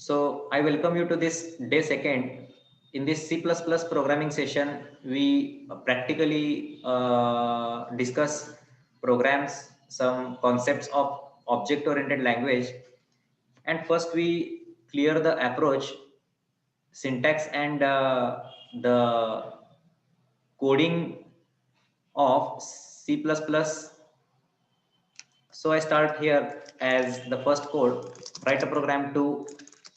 So I welcome you to this day second. In this C++ programming session, we practically discuss programs, some concepts of object-oriented language. And first we clear the approach, syntax and the coding of C++. So I start here as the first code, write a program to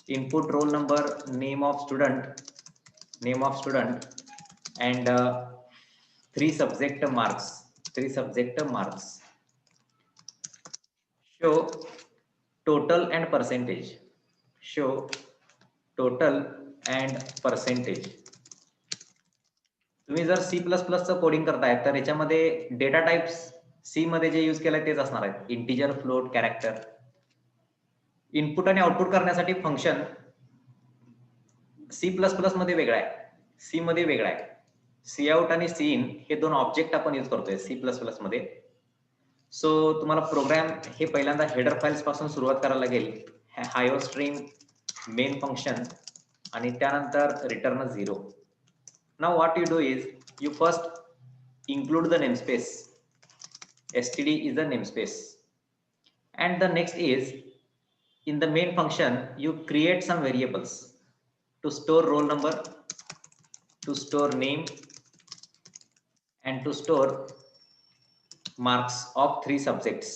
input roll number, name of student, and three subject marks, show total and percentage, show total and percentage. तुम्ही जर C++ चं coding करताय तर याच्यामध्ये data types C मध्ये जे use केलंय तेच असणार आहेत, इंटिजर, फ्लोट, कॅरेक्टर. इनपुट आणि आउटपुट करण्यासाठी फंक्शन C++ मध्ये वेगळा आहे, सी मध्ये वेगळा आहे. सी आउट आणि सी इन हे दोन ऑब्जेक्ट आपण यूज करतोय C++ मध्ये. सो तुम्हाला प्रोग्राम हे पहिल्यांदा हेडर फाइल्स पासून सुरुवात करायला लागेल. हायोस्ट्रीम, मेन फंक्शन आणि त्यानंतर return 0. Now what you do is you first include the namespace. std is the namespace, and the next is in the main function you create some variables to store roll number, to store name, and to store marks of three subjects.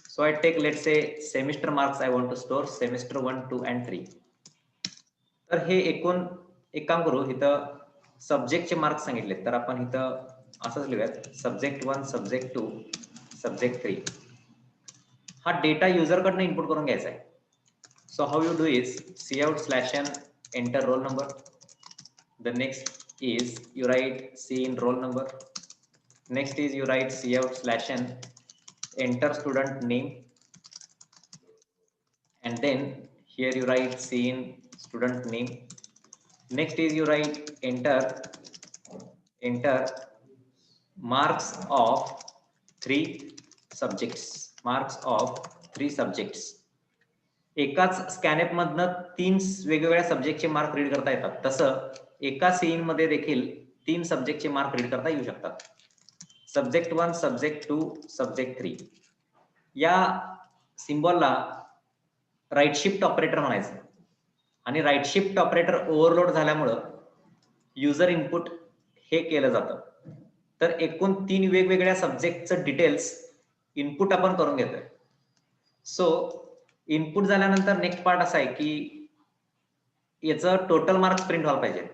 So I take, let's say, semester marks. I want to store semester 1, 2 and 3. तर हे एकूण एक काम करू, इथं सब्जेक्टचे marks सांगितले तर आपण इथं असंच लिहूयात, सब्जेक्ट 1, सब्जेक्ट 2, सब्जेक्ट 3. हा डेटा युजर कडनं इनपुट करून घ्यायचा आहे. So how you do is cout/n enter roll number. The next is you write cin roll number. Next is you write cout/n enter student name, and then here you write c in student name. Next is you write enter marks of three subjects, एकाच स्कॅनएप मधनं तीन वेगवेगळ्या सब्जेक्टचे mark read करता येतात, तसं एका scene मध्ये देखील तीन सब्जेक्टचे मार्क रीड करता येऊ शकतात. Subject 1, subject 2, subject 3. या सिम्बॉलला राईट शिफ्ट ऑपरेटर म्हणायचं, आणि राईट शिफ्ट ऑपरेटर ओव्हरलोड झाल्यामुळं युजर इनपुट हे केलं जातं. तर एकूण तीन वेगवेगळ्या सब्जेक्टचं डिटेल्स इनपुट आपण करून घेतोय. सो इनपुट झाल्यानंतर नेक्स्ट पार्ट असा आहे की याचं टोटल मार्क्स प्रिंट व्हायला पाहिजे.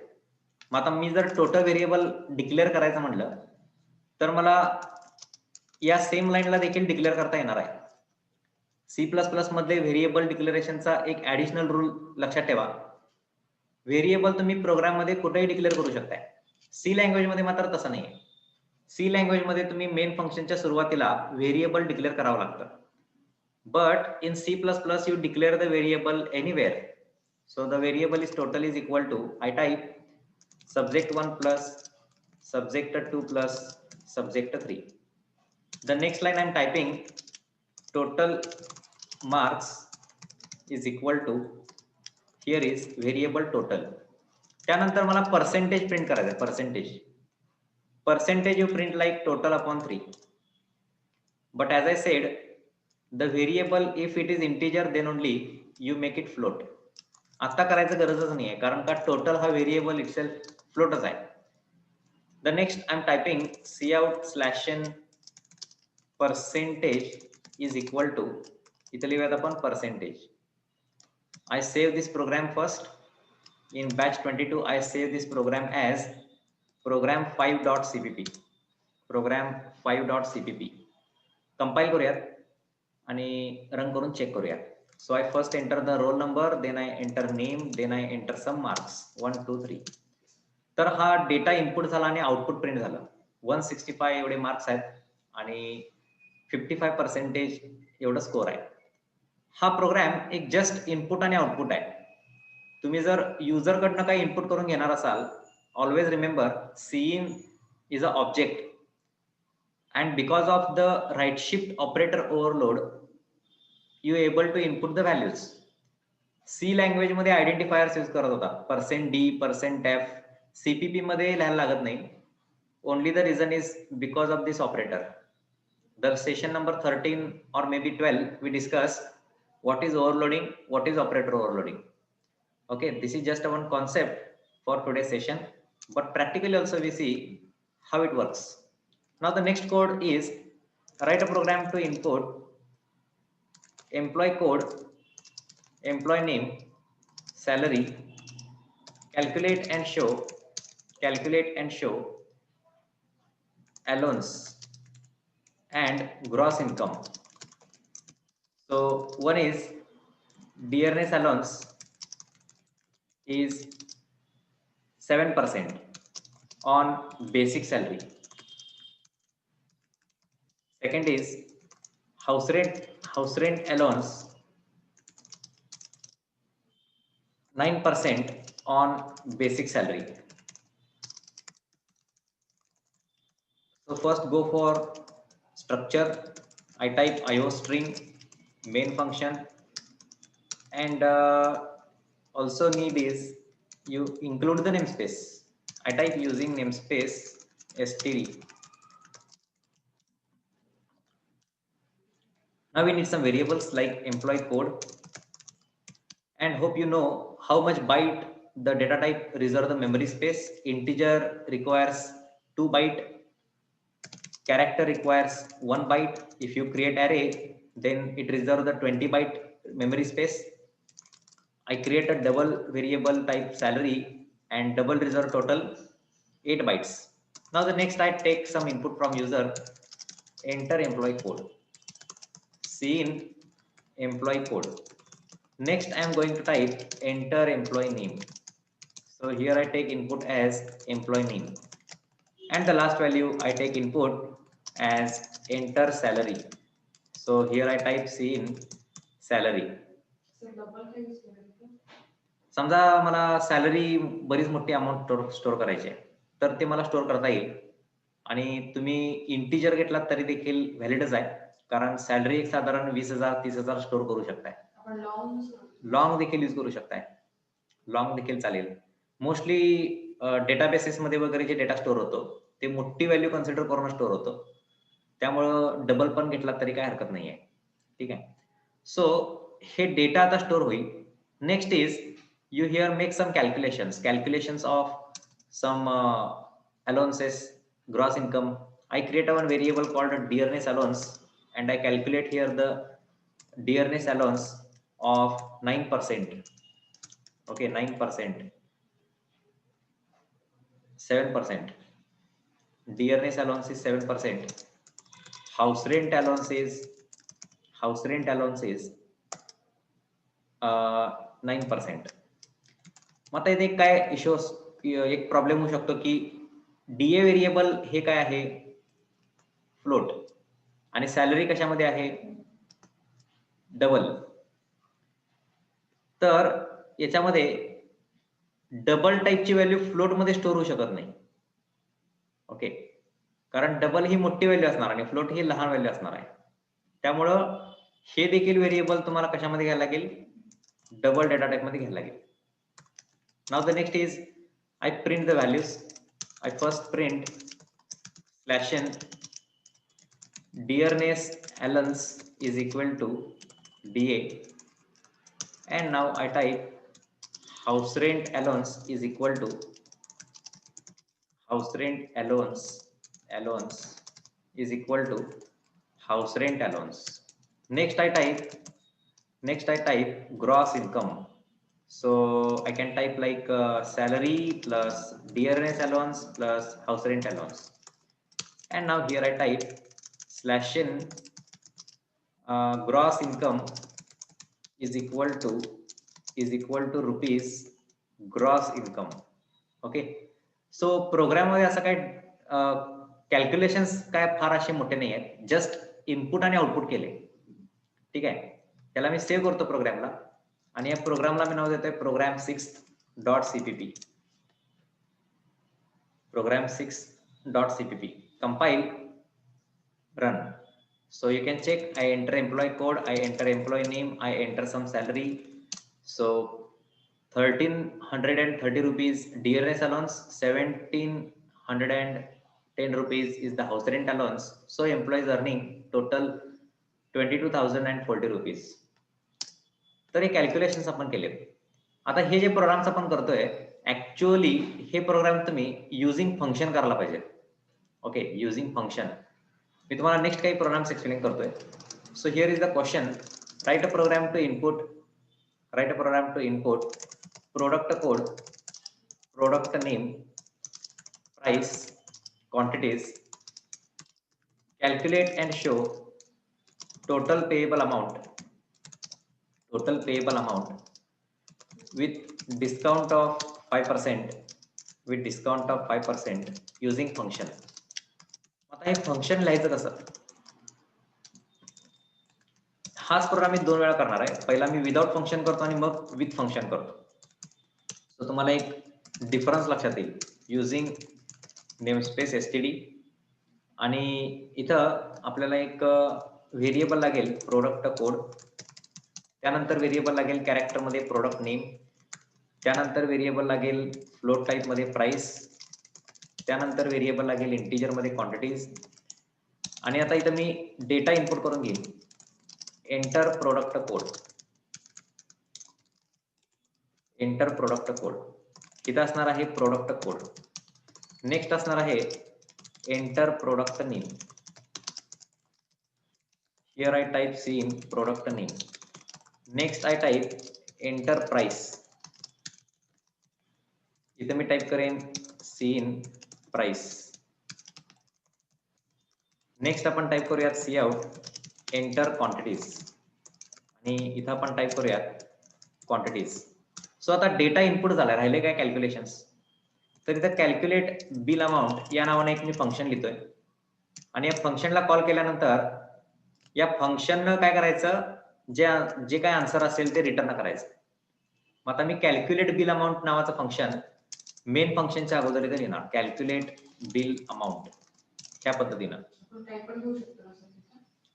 मग आता मी जर टोटल व्हेरिएबल डिक्लेअर करायचं म्हणलं तर मला या सेम लाईनला देखील डिक्लेअर करता येणार आहे. C++ मध्ये व्हेरिएबल डिक्लेरेशनचा एक ऍडिशनल रूल लक्षात ठेवा. व्हेरिएबल तुम्ही प्रोग्राम मध्ये कुठेही डिक्लेअर करू शकताय. सी लँग्वेज मध्ये मात्र तसं नाही. सी लँग्वेज मध्ये तुम्ही मेन फंक्शनच्या सुरुवातीला व्हेरिएबल डिक्लेअर करावं लागतं. But in C++ you declare the variable anywhere. So the variable is total is equal to, I type subject 1 plus subject 2 plus subject 3. The next line I'm typing total marks is equal to, here is variable total. त्यानंतर मला percentage print करायचं आहे. Percentage you print like total upon 3. But as I said, the variable if it is integer then only you make it float. आता करायचं गरजच नाही आहे, कारण का टोटल हा व्हेरिएबल इटसेल्फ फ्लोटच आहे. The next I am typing cout/n percentage is equal to, इथे लिहूयात आपण percentage. I save this program first. In batch 22 I save this program as program5.cpp. Compile करूयात आणि रन करून चेक करूयात. So I first enter the roll number, then I enter name, then I enter some marks 1, 2, 3. तर हा data input झाला आणि output print झालं. 165 एवढे मार्क्स आहेत आणि 55% एवढं स्कोर आहे. हा प्रोग्राम एक जस्ट इनपुट आणि आउटपुट आहे. तुम्ही जर युजर कडनं काही इनपुट करून घेणार असाल, always remember cin is a object, and because of the right shift operator overload you able to input the values. C language मध्ये आयडेंटिफायर्स यूज करत होता, %d%f. सीपीपी मध्ये लिहायला लागत नाही. Only the reason is because of this operator. The session number 13 or maybe 12 we discuss what is overloading, what is operator overloading. Okay, this is just one concept for today's session, but practically also we see how it works. Now the next code is write a program to input employee code, employee name, salary, calculate and show allowance and gross income. So one is dearness allowance is 7% on basic salary. Second is house rent allowance 9% on basic salary. So first go for structure. I type IO string main function, and also need is you include the namespace. I type using namespace std. Now we need some variables like employee code, and hope you know how much byte the data type reserve the memory space. Integer requires 2 byte, character requires 1 byte. If you create array, then it reserves the 20 byte memory space. I create a double variable type salary and double reserve total 8 bytes. Now the next I take some input from user, enter employee code, cin employee code. Next I am going to type enter employee name. So here I take input as employee name, and the last value I take input as enter salary. So here I type cin salary. समजा मला salary बरीच मोठी amount store करायची आहे, तर ते मला store करता येईल. आणि तुम्ही इंटिजर घेतलात तरी देखील व्हॅलिडच आहे, कारण सॅलरी एक साधारण 20,000 30,000 स्टोअर करू शकताय. लॉंग देखील यूज करू शकताय, लॉंग देखील चालेल. मोस्टली डेटाबेसेस मध्ये वगैरे जे डेटा स्टोअर होतो ते मोठी व्हॅल्यू कन्सिडर करून स्टोअर होतो, त्यामुळं डबल पण घेतला तरी काय हरकत नाहीये. ठीक आहे. सो हे डेटा आता स्टोअर होईल. Next is you here make some calculations of some allowances, gross income. I create one variable called dearness allowance, and I calculate here the dearness allowance of 9%. Okay, 9%, 7%. Dearness allowance is 7%. House rent allowance is 9%. मग आता इथे काय issue, एक problem होऊ शकतो की DA variable हे काय आहे, फ्लोट, आणि सॅलरी कशामध्ये आहे, डबल. तर याच्यामध्ये डबल टाईपची व्हॅल्यू फ्लोट मध्ये स्टोअर होऊ शकत नाही. ओके, कारण डबल ही मोठी व्हॅल्यू असणार आणि फ्लोट ही लहान व्हॅल्यू असणार आहे. त्यामुळं हे देखील व्हेरिएबल तुम्हाला कशामध्ये घ्यायला लागेल, डबल डेटा टाइप मध्ये घ्यायला लागेल. Now the next is I print the values. I first print /n dearness allowance is equal to DA, and now I type house rent allowance is equal to house rent allowance is equal to house rent allowance. Next I type gross income. So I can type like salary plus dearness allowance plus house rent allowance, and now here I type /n gross income is equal to rupees gross income. Okay, so program मध्ये असं काय calculations काय फार असे मोठे नाही आहेत, just input आणि आउटपुट केले. ठीक आहे, त्याला मी सेव्ह करतो प्रोग्रामला, आणि या प्रोग्रामला मी नाव देतोय program6.cpp. program6.cpp. compile, run. So you can check, I enter employee code, I enter employee name, I enter some salary. So 1330 rupees dearness allowance, 1710 rupees is the house rent allowance. So employee is earning total 22,040 rupees. तर हे calculations आपण केले. आता हे जे programs आपण करतोय actually हे प्रोग्राम तुम्ही युजिंग फंक्शन करायला पाहिजे. Okay, using function. मी तुम्हाला नेक्स्ट काही प्रोग्राम्स एक्सप्लेन करतोय. So here is the question. Write a program to input product code, product name, price, quantities, calculate and show total payable amount with discount of 5% using function. आता हे function लिहायचं कसं? हाच programme मी 2 वेळा करणार आहे. पहिला मी विदाउट फंक्शन करतो आणि मग विथ फंक्शन करतो. सो तुम्हाला एक डिफरन्स लक्षात येईल. युजिंग नेमस्पेस std आणि इथं आपल्याला एक व्हेरिएबल लागेल प्रोडक्ट कोड, त्यानंतर व्हेरिएबल लागेल कॅरेक्टर मध्ये प्रोडक्ट नेम, त्यानंतर व्हेरिएबल लागेल फ्लोट टाइप मध्ये प्राइस, त्यानंतर व्हेरिएबल लागेल इंटिजर मध्ये क्वांटिटीज. आणि आता इथं मी डेटा इनपुट करून घेईन. Enter product code. इथं असणार आहे प्रोडक्ट कोड. नेक्स्ट असणार आहे enter product name. Here I type cin product name. Next I type enter price. इथे मी टाइप करेन सी इन प्राइस. नेक्स्ट आपण टाइप करूयात सी आउट एंटर क्वांटिटीज आणि इथं आपण टाइप करूयात क्वांटिटीज. सो आता डेटा इनपुट झाला, राहिले काय कॅल्क्युलेशन्स. तर इथं कॅल्क्युलेट बिल अमाऊंट या नावाने एक मी फंक्शन लिहितोय आणि या फंक्शनला कॉल केल्यानंतर या फंक्शननं काय करायचं, जे काय आन्सर असेल ते रिटर्न करायचं. मग आता मी कॅल्क्युलेट बिल अमाऊंट नावाचं फंक्शन मेन फंक्शनच्या अगोदर इथे लिहिणार. कॅल्क्युलेट बिल अमाऊंट ह्या पद्धतीनं.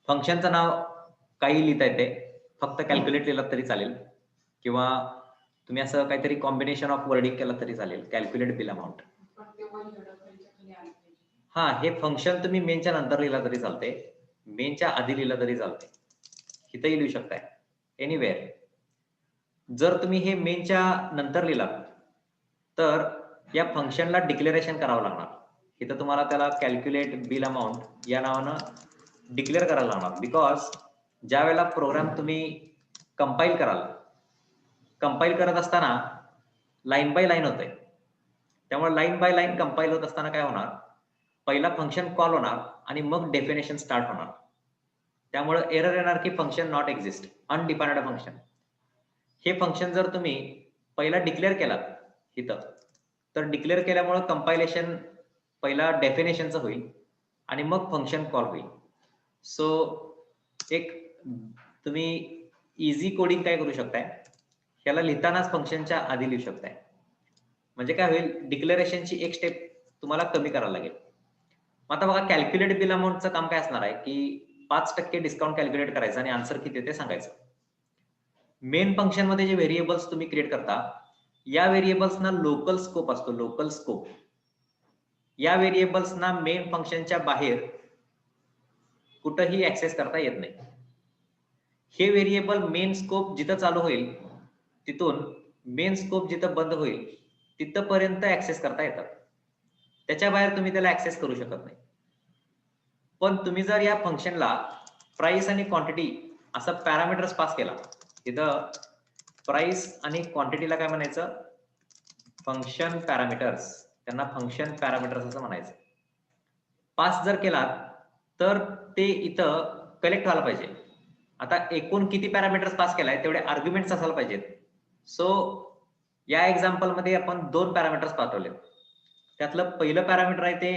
फंक्शनचं नाव काही लिहिता येते, फक्त कॅल्क्युलेट लिहिलं तरी चालेल किंवा तुम्ही असं काहीतरी कॉम्बिनेशन ऑफ वर्डिंग केलं तरी चालेल. Calculate bill amount. हा, हे फंक्शन तुम्ही मेनच्या नंतर लिहिला तरी चालते, मेनच्या आधी लिहिलं तरी चालते, इथंही लिहू शकताय एनिवेअर. जर तुम्ही हे मेनच्या नंतर लिहिलात तर या फंक्शनला डिक्लेरेशन करावं लागणार. इथं तुम्हाला त्याला कॅल्क्युलेट बिल अमाऊंट या नावानं डिक्लेअर करायला लागणार. बिकॉज ज्या वेळेला प्रोग्राम तुम्ही कंपाईल करत असताना लाईन बाय लाईन होतंय. त्यामुळे लाईन बाय लाईन कंपाईल होत असताना काय होणार, पहिला फंक्शन कॉल होणार आणि मग डेफिनेशन स्टार्ट होणार. त्यामुळे एरर येणार की function not exist, undefined function. हे फंक्शन जर तुम्ही पहिला डिक्लेअर केलात इथं, तर डिक्लेअर केल्यामुळे कंपायलेशन पहिला डेफिनेशनचं होईल आणि मग फंक्शन कॉल होईल. सो एक तुम्ही इझी कोडिंग काय करू शकताय, ह्याला लिहितानाच फंक्शनच्या आधी लिहू शकताय. म्हणजे काय होईल, डिक्लेरेशनची एक स्टेप तुम्हाला कमी करायला लागेल. आता बघा, कॅल्क्युलेट बिल अमाऊंटचं काम काय असणार आहे की 5% डिस्काउंट कॅल्क्युलेट करायचं आणि आन्सर किती ते सांगायचं. मेन फंक्शन मध्ये जे व्हेरिएबल्स तुम्ही क्रिएट करता या व्हेरिएबल्सना लोकल स्कोप असतो. लोकल स्कोप या व्हेरिएबल्सना मेन फंक्शनच्या बाहेर कुठंही ऍक्सेस करता येत नाही. हे व्हेरिएबल मेन स्कोप जिथं चालू होईल तिथून मेन स्कोप जिथं बंद होईल तिथपर्यंत ऍक्सेस करता येतात. त्याच्या बाहेर तुम्ही त्याला ऍक्सेस करू शकत नाही. पण तुम्ही जर या फंक्शनला प्राइस आणि क्वांटिटी असं पॅरामीटर्स पास केला, तिथं प्राइस आणि क्वांटिटीला काय म्हणायचं, फंक्शन पॅरामीटर्स. त्यांना फंक्शन पॅरामीटर्स असं म्हणायचं. पास जर केला तर ते इथं कलेक्ट व्हायला पाहिजे. आता एकूण किती पॅरामीटर्स पास केलाय तेवढे आर्ग्युमेंट्स असायला पाहिजेत. सो या एक्झाम्पल मध्ये आपण 2 पॅरामीटर्स पाठवले. त्यातलं पहिलं पॅरामीटर आहे ते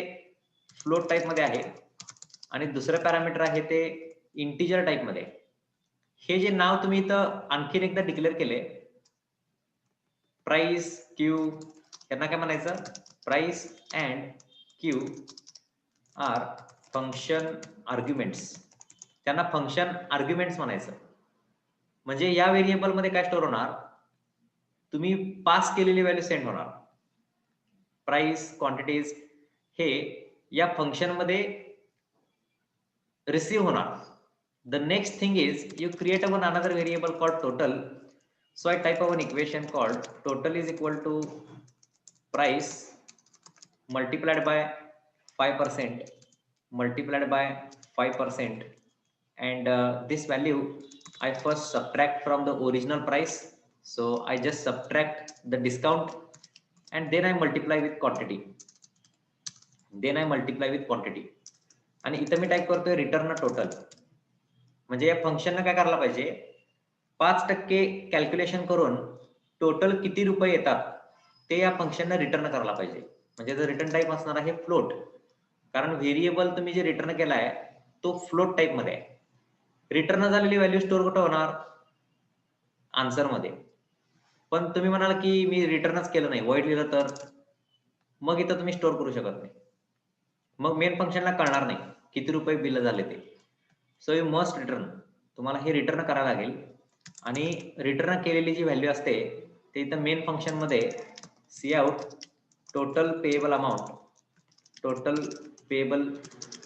फ्लोट टाइप मध्ये आहे आणि दुसरं पॅरामीटर आहे ते इंटिजर टाइप मध्ये. हे जे नाव तुम्ही इथं आणखीन एकदा डिक्लेअर केले, प्राइस क्यू, यांना काय म्हणायचं, price and Q are function arguments. त्यांना फंक्शन आर्ग्युमेंट्स म्हणायचं. म्हणजे या व्हेरिएबल मध्ये काय स्टोअर होणार, तुम्ही पास केलेली व्हॅल्यू सेंड होणार. प्राइस, क्वांटिटीज हे या फंक्शन मध्ये रिसीव्ह होणार. The next thing is you create one another variable called total. So I type of an equation called total is equal to price multiplied by 5% multiplied by 5%, and this value I first subtract from the original price. So I just subtract the discount and then I multiply with quantity. आणि इथं मी type करतोय return total. म्हणजे या फंक्शनला काय करायला पाहिजे, 5% calculation करून टोटल किती रुपये येतात ते या फंक्शनला रिटर्न करायला पाहिजे. म्हणजे जर रिटर्न टाइप असणार आहे फ्लोट, कारण व्हेरिएबल तुम्ही जे रिटर्न केलाय तो फ्लोट टाइप मध्ये आहे. रिटर्न झालेली व्हॅल्यू स्टोअर कुठं होणार, आन्सर मध्ये. पण तुम्ही म्हणाल की मी रिटर्नच केलं नाही, वॉइड लिहिलं तर मग इथं तुम्ही स्टोअर करू शकत नाही. मग मेन फंक्शनला कळणार नाही किती रुपये बिल झाले ते. सो यू मस्ट रिटर्न, तुम्हाला हे रिटर्न करायला लागेल. आणि रिटर्न केलेली जी व्हॅल्यू असते ते इथं मेन फंक्शन मध्ये cout total payable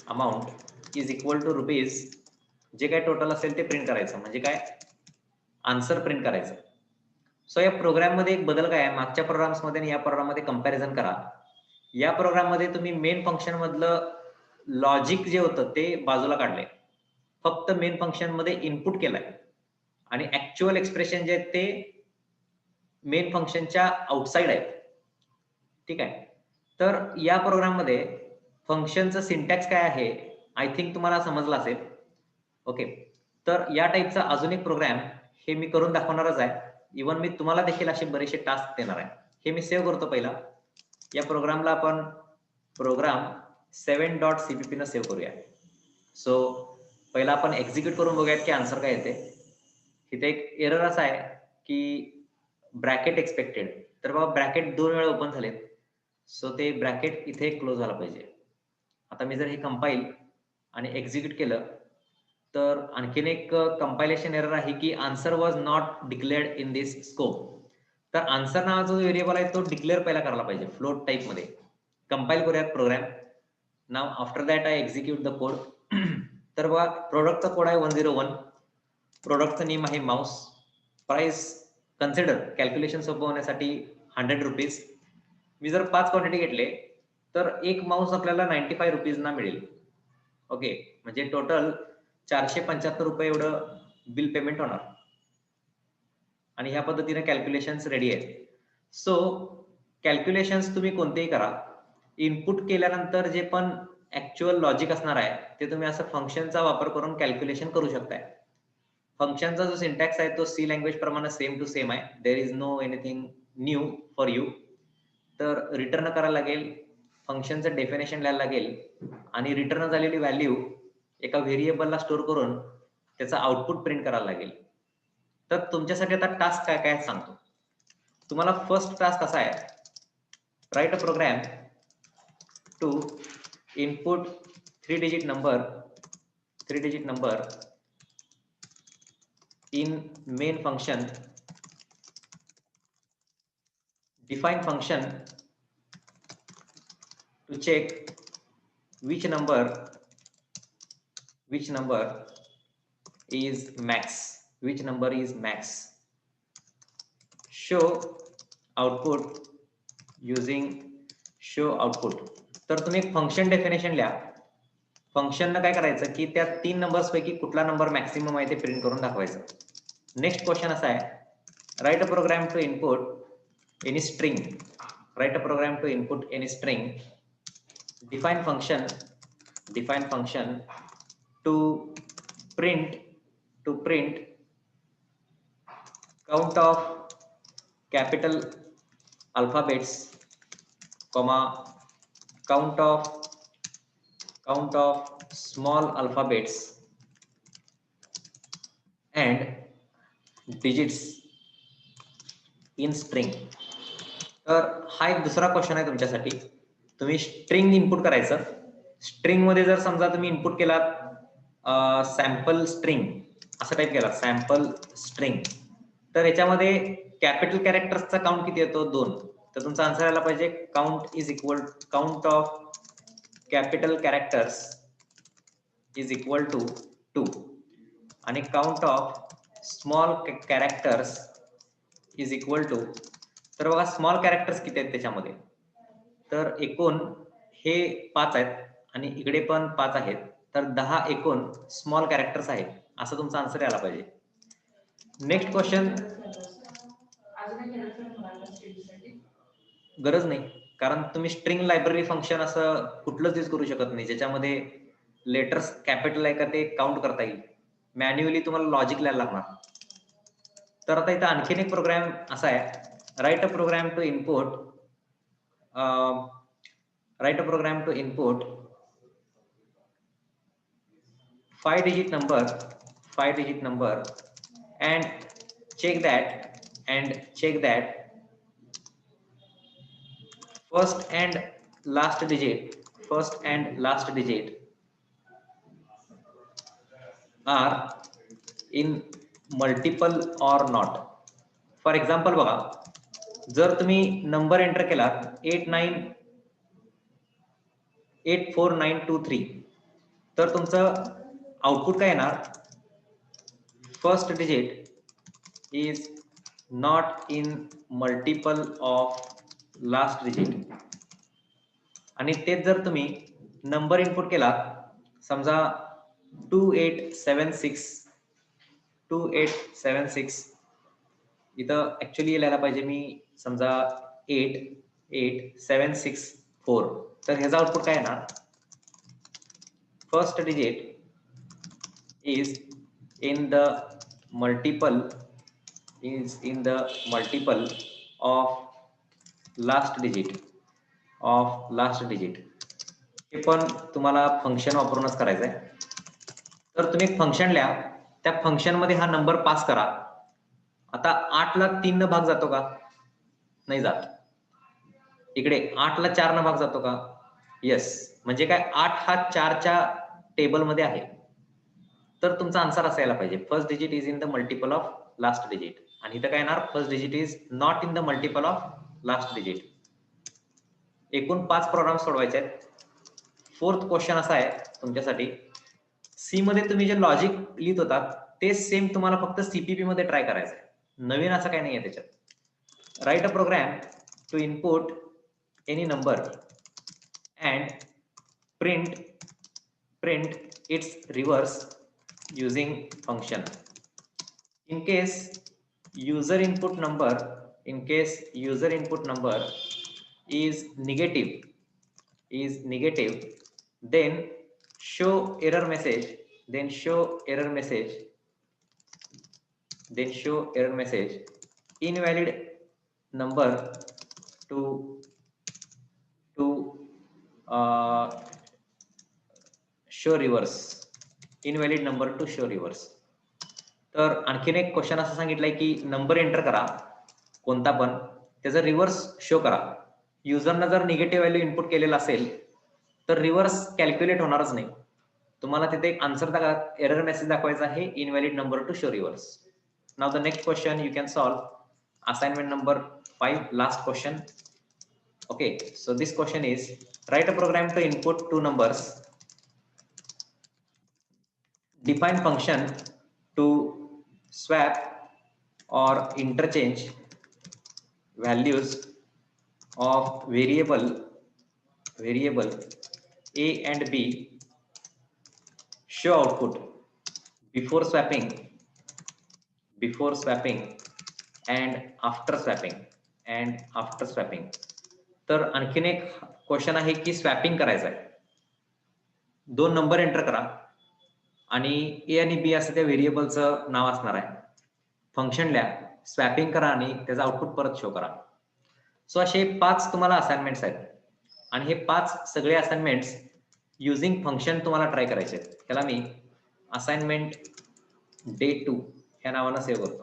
amount is equal to rupees, जे काय टोटल असेल ते प्रिंट करायचं. म्हणजे काय, आन्सर प्रिंट करायचं. सो या प्रोग्राम मध्ये एक बदल काय आहे, मागच्या प्रोग्राम्स मध्ये आणि या प्रोग्राम मध्ये कंपॅरिझन करा. या प्रोग्राम मध्ये तुम्ही मेन फंक्शन मधलं लॉजिक जे होतं ते बाजूला काढलंय, फक्त मेन फंक्शन मध्ये इनपुट केलाय आणि ऍक्च्युअल एक्सप्रेशन जे आहेत ते मेन फंक्शनच्या आउटसाइड आहेत. ठीक आहे. तर या प्रोग्राम मध्ये फंक्शनचं सिंटॅक्स काय आहे आय थिंक तुम्हाला समजलं असेल. ओके, तर या टाईपचा अजून एक प्रोग्राम हे मी करून दाखवणारच आहे. इव्हन मी तुम्हाला देखील असे बरेचसे टास्क देणार आहे. हे मी सेव्ह करतो पहिला. या प्रोग्रामला आपण प्रोग्राम 7.cpp न सेव्ह करूया. सो पहिला आपण एक्झिक्यूट करून बघूयात की आन्सर काय येते. इथे एक एरर असा आहे की ब्रॅकेट एक्सपेक्टेड. तर बाबा ब्रॅकेट 2 वेळा ओपन झालेत, सो ते ब्रॅकेट इथे क्लोज झाला पाहिजे. आता मी जर हे कंपाईल आणि एक्झिक्यूट केलं तर आणखीन एक कंपायलेशन एरर आहे की answer was not declared in this scope. तर आन्सर नावाचा जो व्हेरिएबल आहे तो डिक्लेअर पहिला करायला पाहिजे फ्लोट टाइप मध्ये. कंपाईल करूयात program. Now after that I execute the code. तर बघा प्रोडक्टचा कोड आहे 101. प्रोडक्टचं नेम आहे माऊस. प्राइस कन्सिडर कॅल्क्युलेशन सोपं होण्यासाठी 100 रुपीज. मी जर 5 क्वांटिटी घेतले तर एक माऊस आपल्याला 95 रुपीजना मिळेल. ओके, म्हणजे टोटल 475 रुपये एवढं बिल पेमेंट होणार. आणि ह्या पद्धतीने कॅल्क्युलेशन्स रेडी आहेत. सो कॅल्क्युलेशन्स तुम्ही कोणतेही करा, इनपुट केल्यानंतर जे पण ऍक्च्युअल लॉजिक असणार आहे ते तुम्ही असं फंक्शनचा वापर करून कॅल्क्युलेशन करू शकताय. फंक्शनचा जो सिंटॅक्स आहे तो सी लँग्वेज प्रमाणे सेम टू सेम आहे. There is know anything new for you. तर रिटर्न करायला लागेल, फंक्शनचं डेफिनेशन लिहायला लागेल आणि रिटर्न झालेली व्हॅल्यू एका व्हेरिएबलला स्टोअर करून त्याचा आउटपुट प्रिंट करायला लागेल. तर तुमच्यासाठी आता टास्क काय काय सांगतो. तुम्हाला फर्स्ट टास्क असा आहे, write a program to input 3 digit number in main function, define function to check which number is max, show output using show output. तर तुम्ही एक फंक्शन डेफिनेशन लिहा. फंक्शनला काय करायचं की त्या 3 नंबर्स पैकी कुठला नंबर मॅक्सिमम आहे ते प्रिंट करून दाखवायचं. नेक्स्ट क्वेश्चन असा आहे, write a program to input any string. define function to print count of capital alphabets, comma count of small alphabets and digits in string. तर हा एक दुसरा क्वेश्चन आहे तुमच्यासाठी. तुम्ही स्ट्रिंग इनपुट करायचं. स्ट्रिंग मध्ये जर समजा तुम्ही इनपुट केलात सॅम्पल स्ट्रिंग असं टाईप केला, सॅम्पल स्ट्रिंग, तर याच्यामध्ये कॅपिटल कॅरेक्टर्सचा काउंट किती येतो 2. तर तुमचा आन्सर यायला पाहिजे count of capital characters is equal to 2 आणि count of small characters is equal to, तर बघा स्मॉल कॅरेक्टर्स किती आहेत त्याच्यामध्ये, तर एकूण हे 5 आहेत आणि इकडे पण 5 आहेत, तर 10 एकूण स्मॉल कॅरेक्टर्स आहेत. असं तुमचा आन्सर यायला पाहिजे. Next question. गरज नाही, कारण तुम्ही स्ट्रिंग लायब्ररी फंक्शन असं कुठलंच यूज करू शकत नाही ज्याच्यामध्ये लेटर्स कॅपिटल आहे का ते काउंट करता येईल. मॅन्युअली तुम्हाला लॉजिक लिहायला लागणार. तर आता इथं आणखीन एक प्रोग्राम असा आहे, write a program to input 5 digit number and check that first and last digit are in multiple or not. For example बघा, जर तुम्ही नंबर एंटर केला 84923, तर तुमचं आउटपुट काय येणार, first digit is not in multiple of last digit. आणि तेच जर तुम्ही नंबर इनपुट केला समजा 2876, इथं ऍक्च्युली लिहायला पाहिजे मी समजा 88764, तर ह्याचा आउटपुट काय येणार, first digit is in the multiple of last digit. हे पण तुम्हाला फंक्शन वापरूनच करायचंय. तर तुम्ही एक फंक्शन लिहा, त्या फंक्शन मध्ये हा नंबर पास करा. आता 8 ला 3 न भाग जातो का, नाही जात. इकडे 8 ला 4 न भाग जातो का, येस. म्हणजे काय, 8 हा 4च्या टेबल मध्ये आहे. तर तुमचा आन्सर असा यायला पाहिजे, first digit is in the multiple of last digit. आणि इथं काय येणार, first digit is not in the multiple of last digit. एकूण 5 प्रोग्राम सोडवायचे आहेत. फोर्थ क्वेश्चन असा आहे तुमच्यासाठी, सी मध्ये तुम्ही जे लॉजिक लिहित होतात ते सेम तुम्हाला फक्त सीपीपी मध्ये ट्राय करायचं आहे. नवीन असं काही नाहीये त्याच्यात. Write a program to input any number and print its reverse using function. in case user input number is negative, then show error message invalid number to show reverse. तर आणखीन एक क्वेश्चन असं सांगितलंय की नंबर एंटर करा कोणता पण, त्याचा रिव्हर्स शो करा. युजरनं जर निगेटिव्ह व्हॅल्यू इनपुट केलेला असेल तर रिव्हर्स कॅल्क्युलेट होणारच नाही. तुम्हाला तिथे एक आन्सर एरर मेसेज दाखवायचा आहे, invalid number two show reverse. Now the next question you can solve. Assignment number 5, last question. Okay, so this question is, write a program to input 2 numbers. Define function to swap or interchange values of variable A and B. Show output before swapping and after swapping. तर आणखीन एक question आहे की swapping करायचं आहे. 2 number enter करा आणि ए आणि बी असं त्या व्हेरिएबलचं नाव असणार आहे. फंक्शन लिहा, स्वॅपिंग करा आणि त्याचा आउटपुट परत शो करा. सो असे 5 तुम्हाला असाइनमेंट्स आहेत आणि हे 5 सगळे असाइनमेंट्स युजिंग फंक्शन तुम्हाला ट्राय करायचे आहेत. त्याला मी असाइनमेंट डे 2 ह्या नावानं सेव्ह करतो.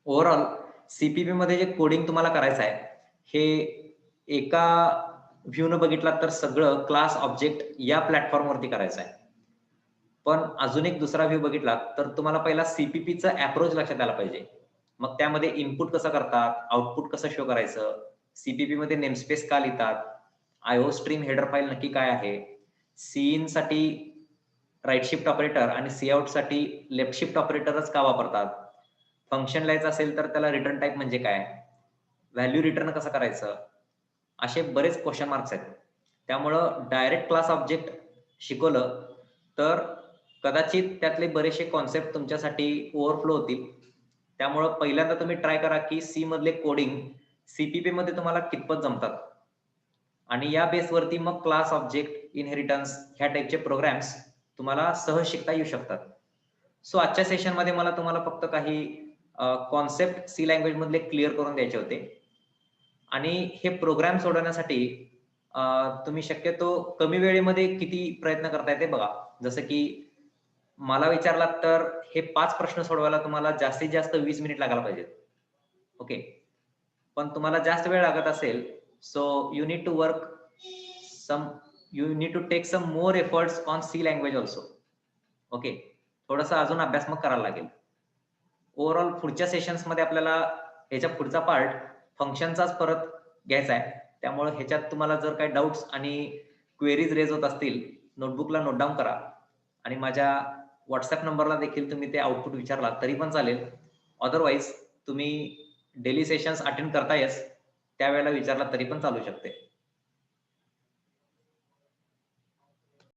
ओव्हरऑल सीपीपी मध्ये जे कोडिंग तुम्हाला करायचं आहे हे एका व्ह्यूनं बघितला तर सगळं क्लास ऑब्जेक्ट या प्लॅटफॉर्म वरती करायचं आहे. पण अजून एक दुसरा व्ह्यू बघितला तर तुम्हाला पहिला सीपीपीचा अप्रोच लक्षात आला पाहिजे. मग त्यामध्ये इनपुट कसं करतात, आउटपुट कसं शो करायचं, सीपीपी मध्ये नेमस्पेस का लिहितात, आयओ स्ट्रीम हेडर फाईल नक्की काय आहे, सीइन साठी राईट शिफ्ट ऑपरेटर आणि सी आउट साठी लेफ्ट शिफ्ट ऑपरेटरच का वापरतात, फंक्शन लिहायचं असेल तर त्याला रिटर्न टाईप म्हणजे काय, व्हॅल्यू रिटर्न कसं करायचं, असे बरेच क्वेश्चन मार्क्स आहेत. त्यामुळं डायरेक्ट क्लास ऑब्जेक्ट शिकवलं तर कदाचित त्यातले बरेचसे कॉन्सेप्ट तुमच्यासाठी ओव्हरफ्लो होतील. त्यामुळं पहिल्यांदा तुम्ही ट्राय करा की सी मधले कोडिंग सीपीपी मध्ये तुम्हाला कितपत जमतात आणि या बेसवरती मग क्लास ऑब्जेक्ट इनहेरिटन्स ह्या टाईपचे प्रोग्राम्स तुम्हाला सहज शिकता येऊ शकतात. सो आजच्या सेशन मध्ये मला तुम्हाला फक्त काही कॉन्सेप्ट सी लँग्वेज मधले क्लिअर करून द्यायचे होते आणि हे प्रोग्राम सोडवण्यासाठी तुम्ही शक्यतो कमी वेळेमध्ये किती प्रयत्न करताय ते बघा. जसं की मला विचारलात तर हे 5 प्रश्न सोडवायला तुम्हाला जास्तीत जास्त 20 मिनिट लागायला पाहिजेत. ओके. पण तुम्हाला जास्त वेळ लागत असेल so you need to work you need to take some more efforts on C language also. Okay. थोडासा अजून अभ्यास मग करायला लागेल. ओव्हरऑल पुढच्या सेशन्स मध्ये आपल्याला ह्याच्या पुढचा पार्ट फंक्शनचाच परत घ्यायचा आहे. त्यामुळे ह्याच्यात तुम्हाला जर काही डाऊट्स आणि क्वेरीज रेज होत असतील नोटबुकला नोट डाऊन करा आणि माझ्या व्हॉट्सअप नंबरला देखील तुम्ही ते आउटपुट विचारला तरी पण चालेल. अदरवाईज तुम्ही डेली सेशन्स अटेंड करतायच त्यावेळेला विचारला तरी पण चालू शकते.